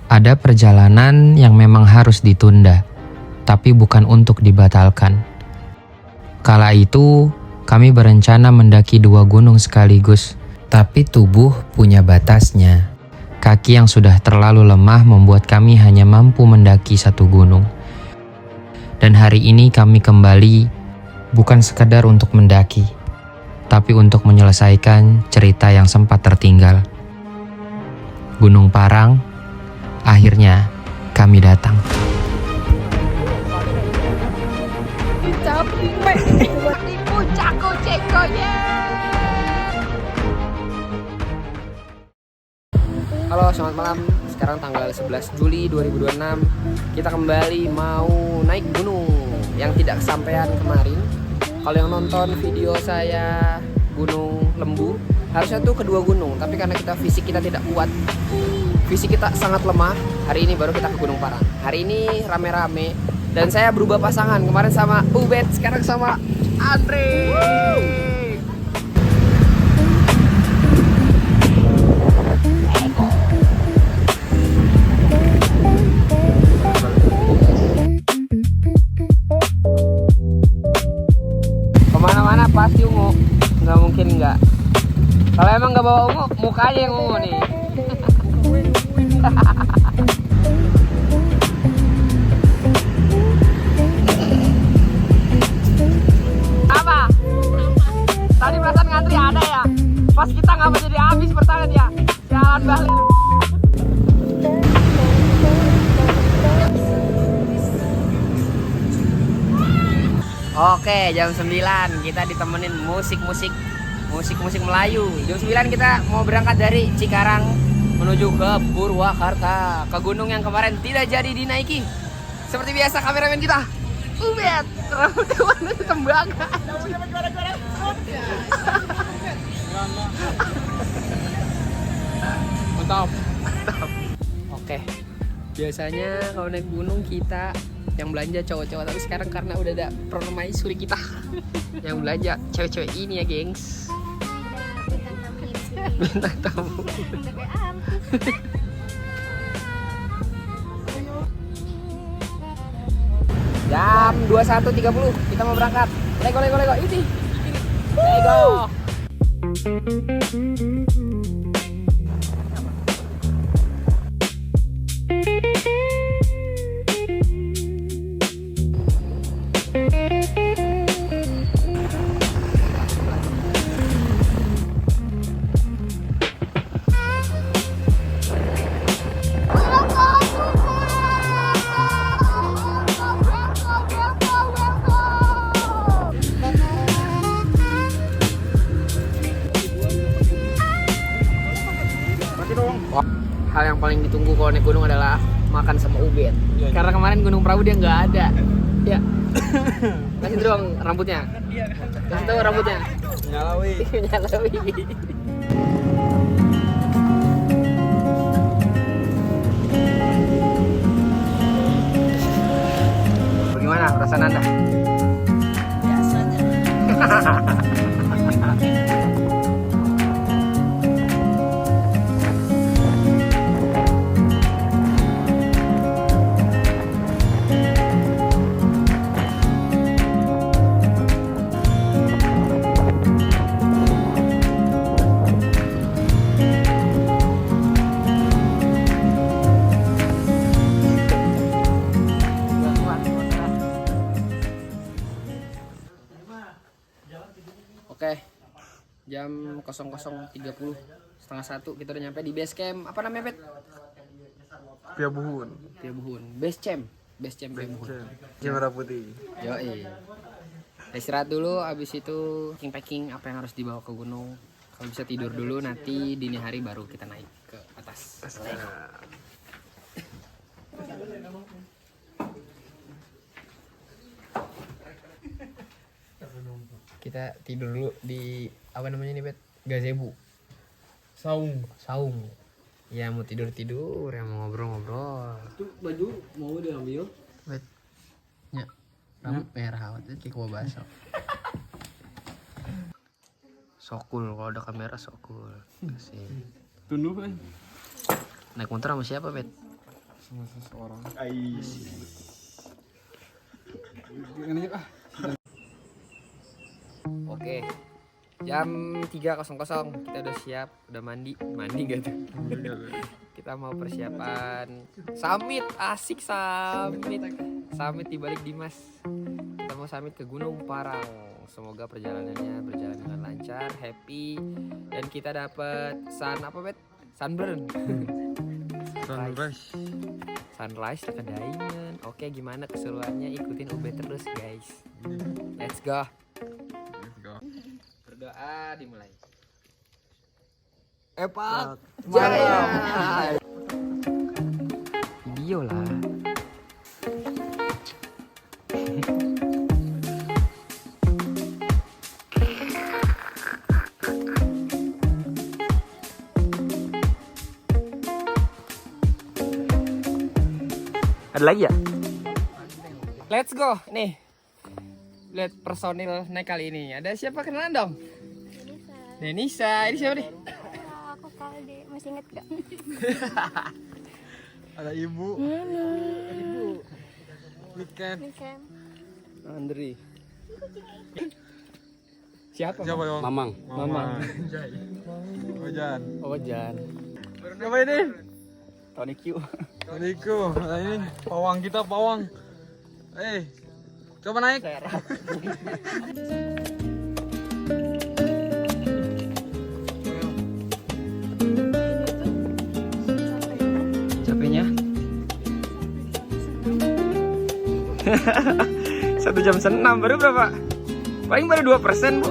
Ada perjalanan yang memang harus ditunda, tapi bukan untuk dibatalkan. Kala itu, kami berencana mendaki 2 gunung sekaligus, tapi tubuh punya batasnya. Kaki yang sudah terlalu lemah membuat kami hanya mampu mendaki 1 gunung. Dan hari ini kami kembali bukan sekadar untuk mendaki, tapi untuk menyelesaikan cerita yang sempat tertinggal. Gunung Parang, akhirnya kami datang. Halo, selamat malam. Sekarang tanggal 11 Juli 2026. Kita kembali mau naik gunung yang tidak kesampaian kemarin. Kalau yang nonton video saya Gunung Lembu, harusnya tuh kedua gunung, tapi karena fisik kita tidak kuat, fisik kita sangat lemah. Hari ini baru kita ke Gunung Parang. Hari ini rame-rame dan saya berubah pasangan. Kemarin sama Ubed, sekarang sama Andre. Kemana-mana pasti ungu, nggak mungkin nggak. Kalau emang nggak bawa ungu, mukanya yang ungu nih. Apa? Tadi perasaan ngantri ada ya? Pas kita nggak mau jadi habis bertahan ya? Jalan balik. Oke, jam 9 kita ditemenin musik Melayu. Jam 9 kita mau berangkat dari Cikarang menuju ke Purwakarta, ke gunung yang kemarin tidak jadi dinaiki. Seperti biasa kameramen kita, Ubed, rambutnya warna tembaga. Mantap. Oke, biasanya kalau naik gunung kita yang belanja cowok-cowok, tapi sekarang karena udah ada permaisuri kita yang belanja cewek-cewek ini ya, gengs. Bintang tamu. Jam 21.30 kita mau berangkat. Lego ini. Lego. Hal yang paling ditunggu kalau naik gunung adalah makan sama Ubed. Karena kemarin Gunung Prabu dia nggak ada. Ya. Kasih dong rambutnya. Kasih tahu rambutnya. Nyalawi. Bagaimana perasaan Anda? Biasa aja. Oke, jam 00.30, setengah 1 kita udah nyampe di base camp. Apa namanya, Bet? Piabuhun. Base camp Piabuhun. Merah putih. Yoi. Istirahat dulu, abis itu packing apa yang harus dibawa ke gunung. Kalau bisa tidur dulu, nanti dini hari baru kita naik ke atas. Kita tidur dulu di apa namanya nih, Bet? Gazebo. Saung. Ya mau tidur, ya mau ngobrol. Itu baju mau diambil? Bet. Ya. Rambut merah awet kayak kuah baso. Sokul, kalau ada kamera sokul. Kasih. Tunduk kan? Naik motor sama siapa, Bet? sama seseorang. Oke, jam 3.00 kita udah siap, udah mandi gak tuh? Kita mau persiapan summit, asik summit di balik Dimas. Kita mau summit ke Gunung Parang. Semoga perjalanannya berjalan dengan lancar, happy, dan kita dapat sunburn. Sunrise Tekadaingan. Oke, gimana keseruannya? Ikutin UB terus guys. Let's go. Berdoa dimulai. Pak Jaya. Video lah. Ada lagi ya? Let's go. Nih. Lihat personil naik kali ini. Ada siapa kenalan dong? Denisa. Ini siapa nih? Aku Kalde, masih inget gak? Ada ibu. Ibu. Weekend. Andri. Siapa? Siapa dong? Mamang. Ojan. Ojan. Siapa ini? Tony Q. Assalamualaikum. Nah, ini pawang kita, pawang. Coba naik. Capeknya? 1 jam senam baru berapa? Paling baru 2%, Bu.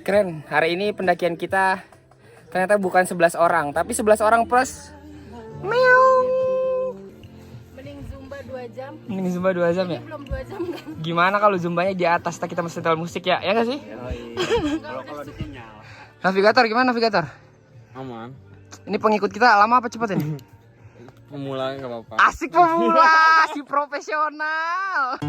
Keren, hari ini pendakian kita ternyata bukan 11 orang, tapi 11 orang plus meow. Mending Zumba 2 jam. Mending Zumba 2 jam ya? Belum 2 jam kan? Gimana kalau Zumbanya di atas, kita mesti setel musik ya? Ya nggak sih? Kalau sinyal. Navigator gimana navigator? Aman. Ini pengikut kita lama apa cepat ini? Pemula nggak apa-apa. Asik pemula, si profesional.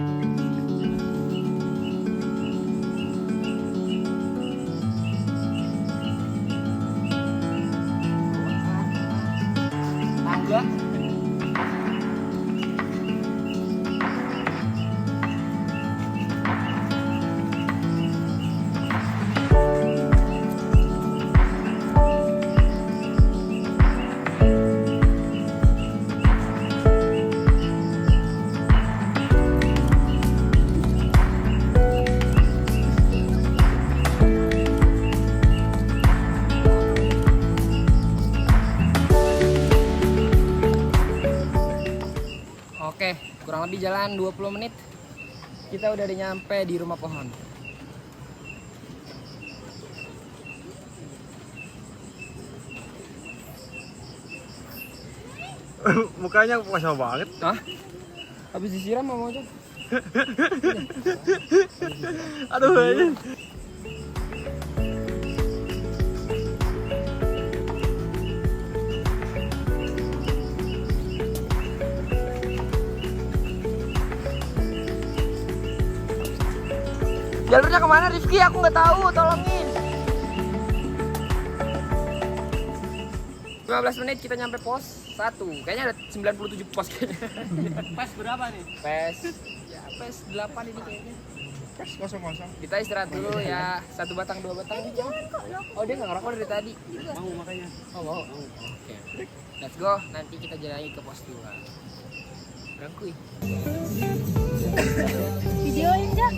Tangga. Oke, kurang lebih jalan 20 menit. Kita udah nyampe di rumah pohon. Mukanya puasa banget. Hah? Habis disiram mau aja. Aduh, ini. Jalurnya kemana Rifki? Aku nggak tahu, tolongin. 15 menit kita nyampe pos 1. Kayaknya ada 97 pos kayaknya. Pas berapa nih? Pes 8 ini kayaknya. Pas kosong-kosong. Kita istirahat dulu ya, 1 batang 2 batang. Oh, dia nggak ngerokok dari tadi. Mau makanya. Oh, mau. Oke. Let's go. Nanti kita jalan lagi ke pos 2. Rangkuy. Videoin Jak.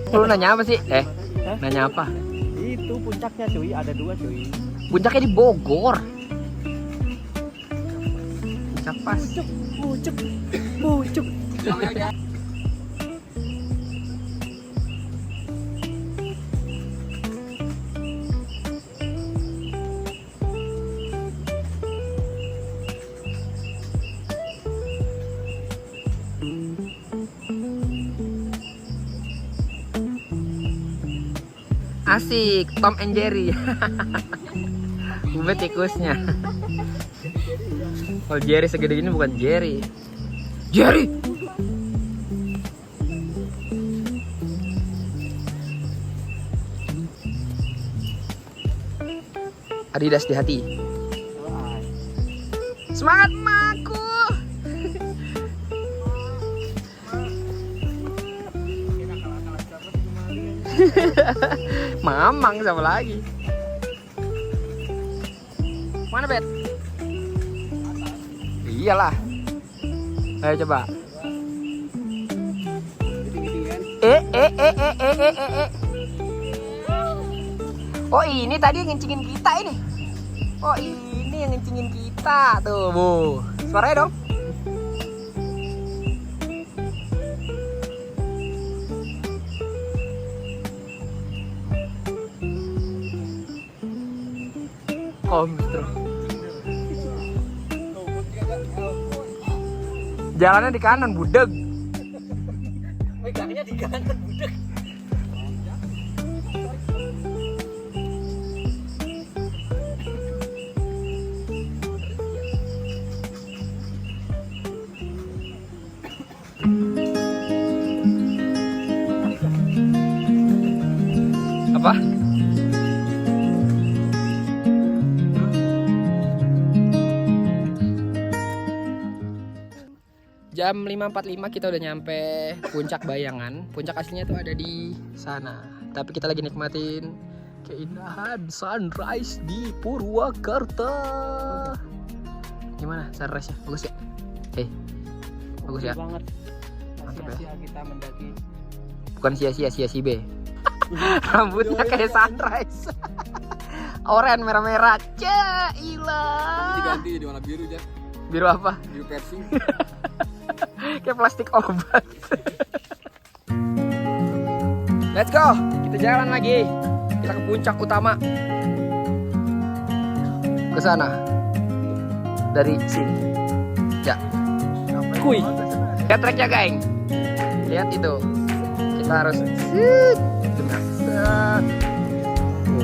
Lu nanya apa sih? Nanya apa? Itu puncaknya cuy, ada 2 cuy. Puncaknya di Bogor. Puncak pas. Pucuk. Asik, Tom and Jerry. Ubed tikusnya. Kalau Jerry segede ini bukan Jerry. Jerry. Adidas di hati. Semangat maku. Mamang sama lagi. Mana Bet? Iyalah. Ayo coba. Oh ini tadi yang ngencingin kita ini. Oh ini yang ngencingin kita tuh bu. Suaranya dong. Omstro. Jalannya di kanan budeg. Megangnya di kanan budeg. Apa? Jam 5.45 kita udah nyampe Puncak Bayangan. Puncak aslinya tuh ada di sana. Tapi kita lagi nikmatin keindahan sunrise di Purwakarta. Gimana sunrise-nya? Bagus ya? Bagus ya? Banget. Mantap ya? Sia-sia kita mendaki. Bukan sia-sia, si B. Rambutnya kayak sunrise. Oren merah-merah. Cailah. Diganti jadi warna biru aja. Biru apa? Biru Persi. Kayak plastik obat. Let's go. Kita jalan lagi. Kita ke puncak utama. Ke sana. Dari sini. Ya. Kui. Lihat treknya, geng. Lihat itu. Kita harus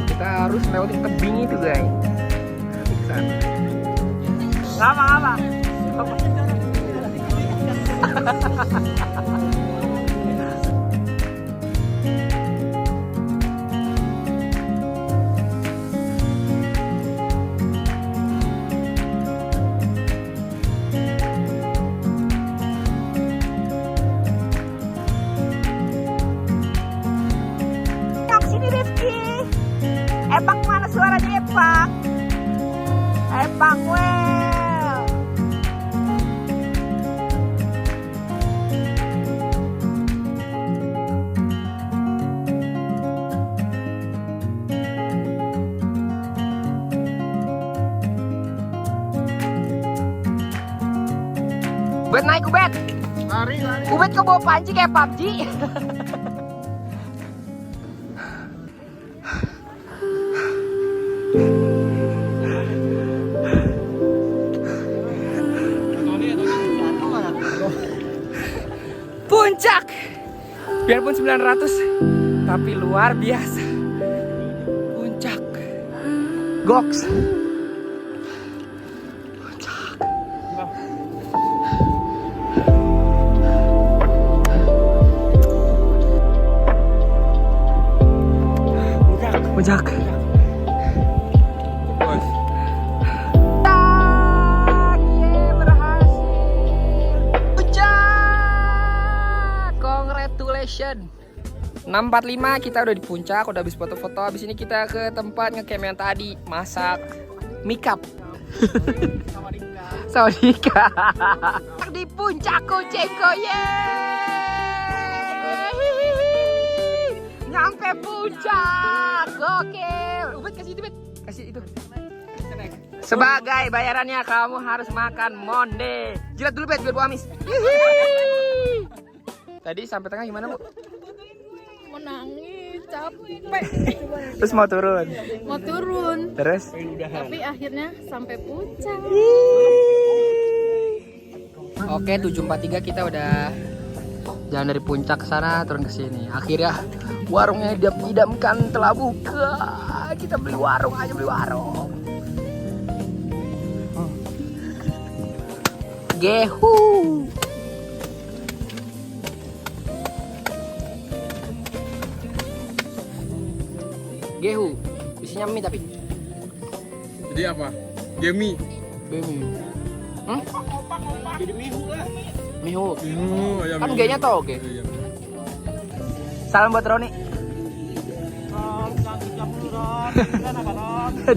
kita harus lewatin tebing itu, guys. Ke sana. Apa? Sini Rifki. Epak mana suaranya Epak? Epak well. Ubed naik, Ubed. Lari. Ubed kok bawa panci kayak PUBG. Puncak. Biarpun 900 tapi luar biasa. Puncak. Goks. Puncak. Bos. Berhasil. Puncak. Congratulations. 6.45 kita udah di puncak, udah habis foto-foto. Habis ini kita ke tempat ngecamp yang tadi, masak mikap. Sama Dika. Di puncak Kucingko, yeay. Nyampe puncak, gokil. Ubed kasih itu, Bet. Kasih itu. Sebagai bayarannya kamu harus makan monde. Jilat dulu, Bet, biar Bu Amis. Hihi. Tadi sampai tengah gimana, Bu? Mau nangis, capek. Terus mau turun. Mau turun. Terus? Tapi akhirnya sampai puncak. Oke, 7.43 kita udah Jalan dari puncak ke sana turun ke sini. Akhirnya warungnya diidam-idamkan telah buka. Kita beli warung aja, beli warung. Gehu. Gehu. Isinya mie tapi. Jadi apa? Gemi. Jadi mihu lah. Mihu. Ayam Kan G-nya toge. Iya. Salam buat Roni.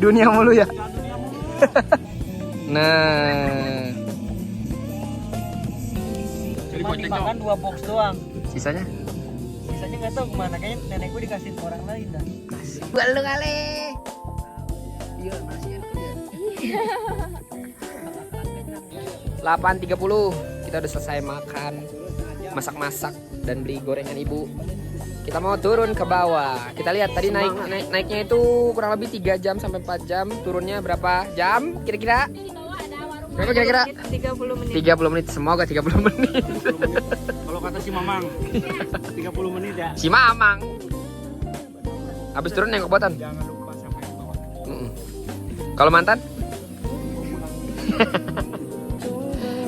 Dunia mulu ya. Nah, Cuma dimakan 2 box doang. sisanya? Sisanya nggak tahu kemana. Kayaknya nenek gue dikasih ke orang lain dah. Balu kali. Iya, masih ada. 8.30 kita udah selesai makan, masak-masak dan beli gorengan ibu. Kita mau turun ke bawah. Kita lihat tadi naiknya itu kurang lebih 3 jam sampai 4 jam. Turunnya berapa jam kira-kira? Berapa kira-kira? 30 menit. 30 menit. Semoga 30 menit. Kalau kata si Mamang 30 menit ya. Si Mamang. Habis turun yang kebotan. Jangan lupa sampai ke bawah. Kalau mantan?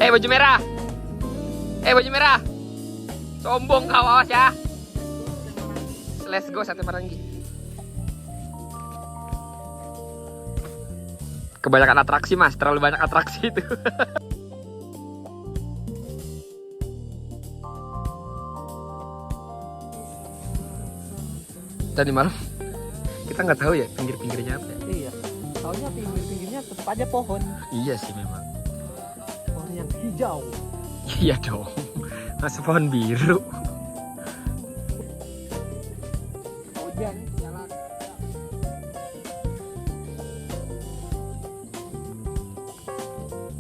Baju merah. Baju merah. Sombong kau, awas ya. Let's go Sate Marangi. Kebanyakan atraksi mas, terlalu banyak atraksi itu. Tadi malam kita nggak tahu ya pinggir-pinggirnya apa. Iya. Taunya pinggir-pinggirnya tetap aja pohon. Iya sih memang. Pohon yang hijau. Iya dong. Masa pohon biru. Hujan jalan.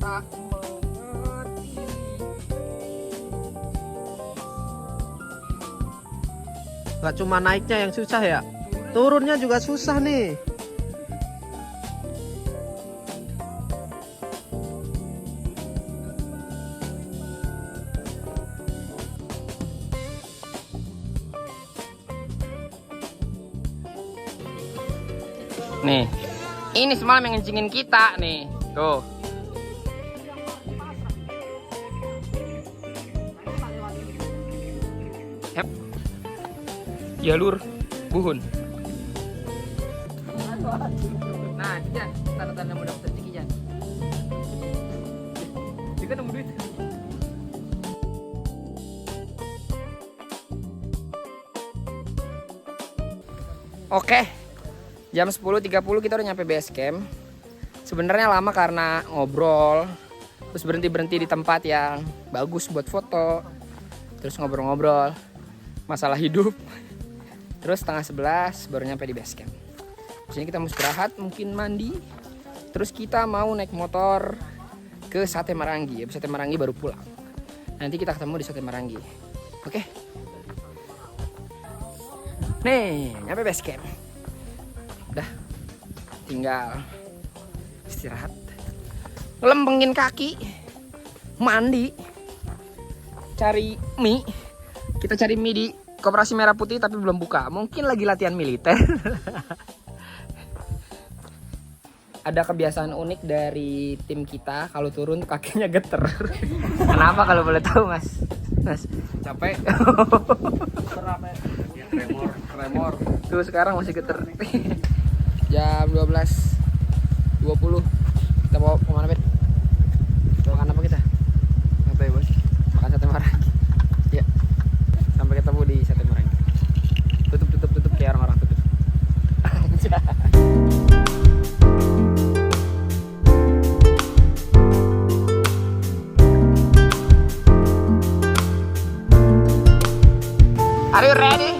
Tak mengerti. Gak cuma naiknya yang susah ya, turunnya juga susah nih. Nih, ini semalam yang ngencingin kita nih, tuh. Yap. Jalur Buhun. Nah, Jan, tanda-tanda mudah rezeki Jan. Juga nemu duit. Oke. Jam 10.30 kita udah nyampe base camp. Sebenarnya lama karena ngobrol, terus berhenti di tempat yang bagus buat foto, terus ngobrol-ngobrol masalah hidup. Terus setengah 11 baru nyampe di base camp. Di sini kita mau istirahat, mungkin mandi. Terus kita mau naik motor ke Sate Marangi. Habis Sate Marangi baru pulang. Nanti kita ketemu di Sate Marangi. Oke. Nih, nyampe base camp. Udah, tinggal istirahat, ngelempengin kaki, mandi, cari mie. Kita cari mie di Koperasi Merah Putih tapi belum buka. Mungkin lagi latihan militer. Ada kebiasaan unik dari tim kita, kalau turun kakinya geter. Kenapa kalau boleh tahu mas? Mas capek. Tremor. Tuh sekarang masih geter. Jam 12.20. Kita mau kemana Bet? Makan apa kita? Apa ya bos? Makan Sate Marangi. Ya. Sampai ketemu di Sate Marangi. Tutup kayak orang-orang tutup. Are you ready?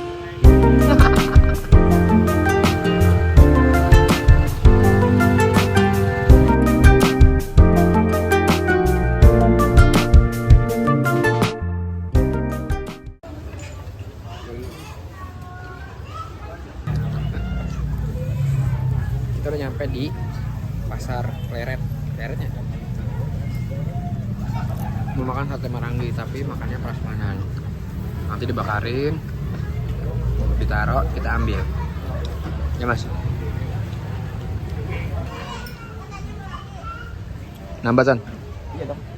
Kita udah nyampe di pasar Kleretnya. Mau makan Sate Marangi tapi makannya prasmanan. Nanti dibakarin, ditaruh, kita ambil. Ya mas. Nambah San? Iya dong.